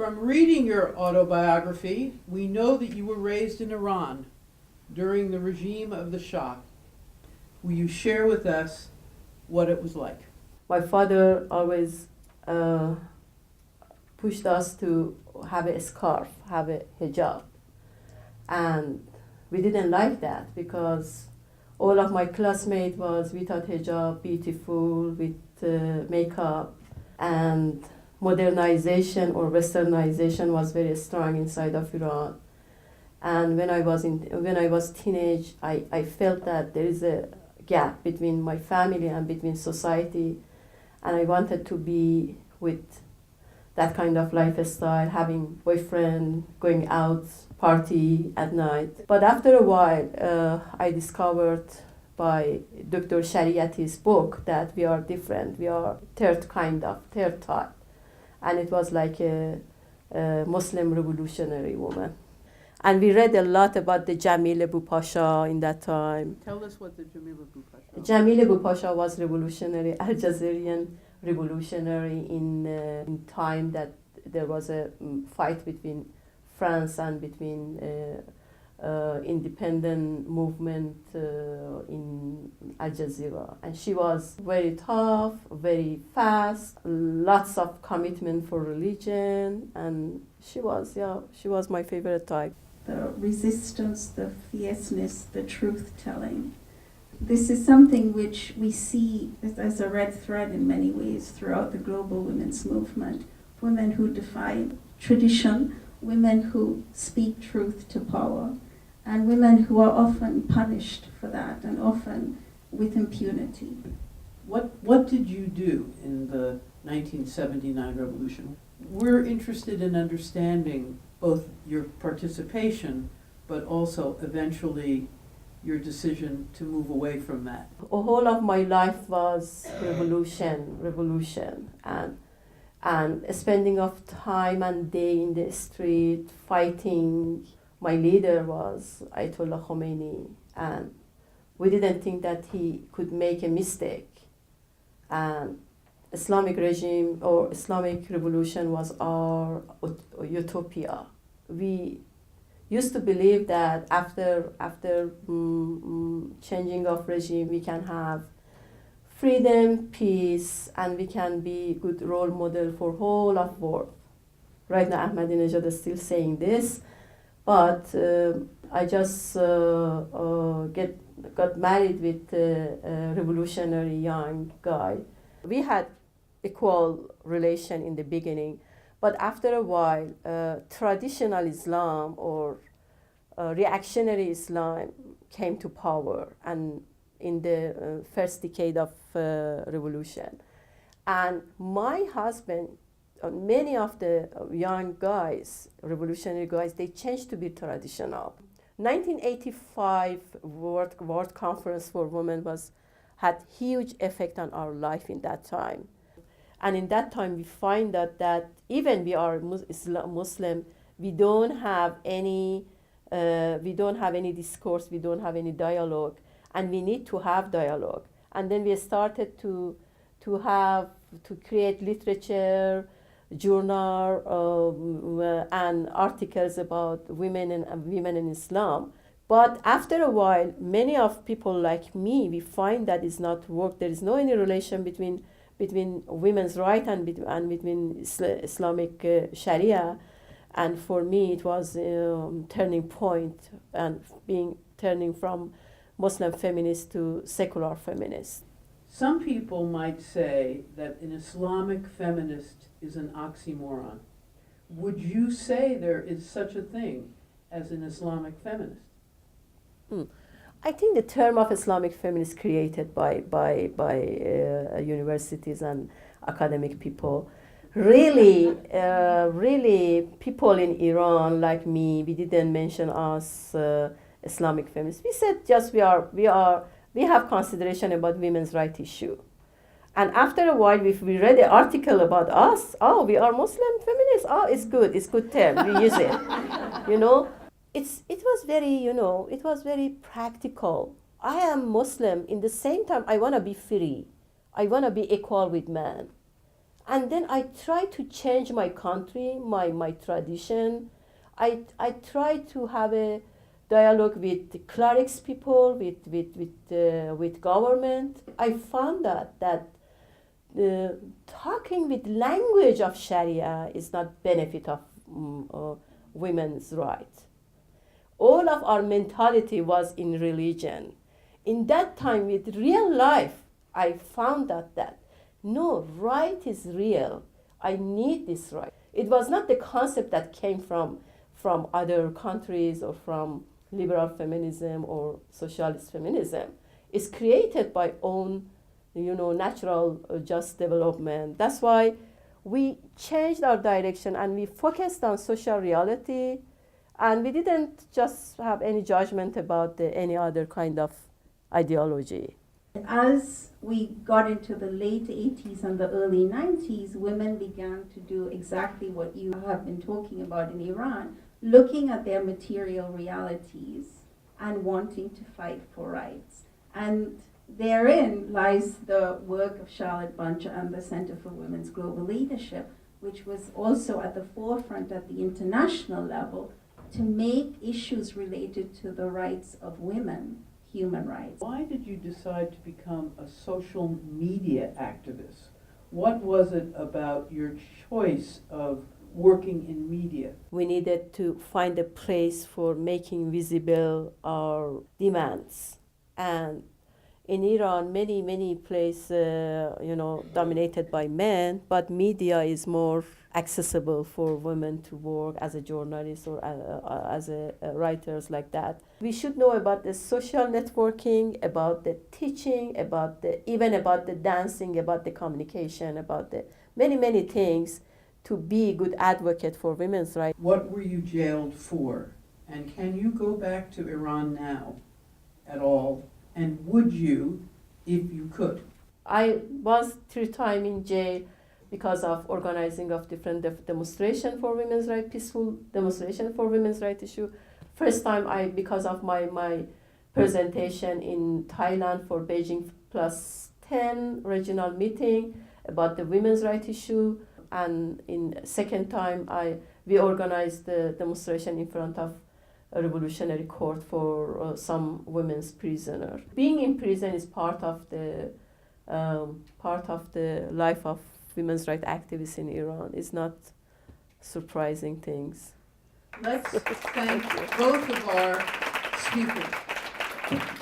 From reading your autobiography, we know that you were raised in Iran during the regime of the Shah. Will you share with us what it was like? My father always pushed us to have a scarf, have a hijab. And we didn't like that because all of my classmates was without hijab, beautiful, with makeup, and modernization or westernization was very strong inside of Iran. And when I was teenage, I felt that there is a gap between my family and between society, and I wanted to be with that kind of lifestyle, having boyfriend, going out, party at night. But after a while, I discovered by Dr. Shariati's book that we are different. We are third type. And it was like a Muslim revolutionary woman. And we read a lot about the Jamil Abu Pasha in that time. Tell us what the Jamil Abu Pasha was. Jamil Abu Pasha was revolutionary, Algerian revolutionary in time that there was a fight between France and between independent movement in Algeria. And she was very tough, very fast, lots of commitment for religion, and she was my favorite type. The resistance, the fierceness, the truth-telling. This is something which we see as a red thread in many ways throughout the global women's movement. Women who defy tradition, women who speak truth to power, and women who are often punished for that and often with impunity. What did you do in the 1979 revolution? We're interested in understanding both your participation, but also eventually your decision to move away from that. The whole of my life was revolution, and spending of time and day in the street fighting. My leader was Ayatollah Khomeini, and we didn't think that he could make a mistake. And Islamic regime or Islamic revolution was our utopia. We used to believe that after changing of regime, we can have freedom, peace, and we can be good role model for whole of world. Right now, Ahmadinejad is still saying this, but I just got married with a revolutionary young guy. We had equal relation in the beginning, but after a while, traditional Islam or reactionary Islam came to power, and in the first decade of revolution. And my husband, many of the young guys, revolutionary guys, they changed to be traditional. 1985 World Conference for Women had huge effect on our life in that time. And in that time, we find that even we are Muslim, we don't have any discourse, we don't have any dialogue, and we need to have dialogue. And then we started to create literature, journal, and articles about women in Islam. But after a while, many of people like me, we find that it's not work. There is no any relation between women's right and between Islamic Sharia. And for me, it was turning point and turning from Muslim feminist to secular feminist. Some people might say that an Islamic feminist is an oxymoron. Would you say there is such a thing as an Islamic feminist? I think the term of Islamic feminist created by universities and academic people. Really, people in Iran like me, we didn't mention us Islamic feminists. We said just we have consideration about women's rights issue. And after a while, if we read an article about us, we are Muslim feminists. It's good term. We use it. It was very practical. I am Muslim. In the same time, I want to be free. I want to be equal with man. And then I try to change my country, my tradition. I try to have a dialogue with the clerics people, with government. I found that talking with language of Sharia is not benefit of women's rights. All of our mentality was in religion. In that time, with real life, I found that no, right is real. I need this right. It was not the concept that came from other countries or from liberal feminism or socialist feminism. It's created by own, natural just development. That's why we changed our direction and we focused on social reality, and we didn't just have any judgment about any other kind of ideology. As we got into the late 80s and the early 90s, women began to do exactly what you have been talking about in Iran, looking at their material realities and wanting to fight for rights. And therein lies the work of Charlotte Buncher and the Center for Women's Global Leadership, which was also at the forefront at the international level to make issues related to the rights of women human rights. Why did you decide to become a social media activist? What was it about your choice of working in media? We needed to find a place for making visible our demands. And in Iran, many places, dominated by men, but media is more accessible for women to work as a journalist or as a writers like that. We should know about the social networking, about the teaching, even about the dancing, about the communication, about the many things to be a good advocate for women's rights. What were you jailed for? And can you go back to Iran now at all? And would you, if you could? I was 3 times in jail because of organizing of different demonstration for women's rights, peaceful demonstration for women's rights issue. First time because of my presentation in Thailand for Beijing +10 regional meeting about the women's rights issue. And in second time, we organized the demonstration in front of a revolutionary court for some women's prisoner. Being in prison is part of the life of women's rights activists in Iran. It's not surprising things. Let's thank both of our speakers.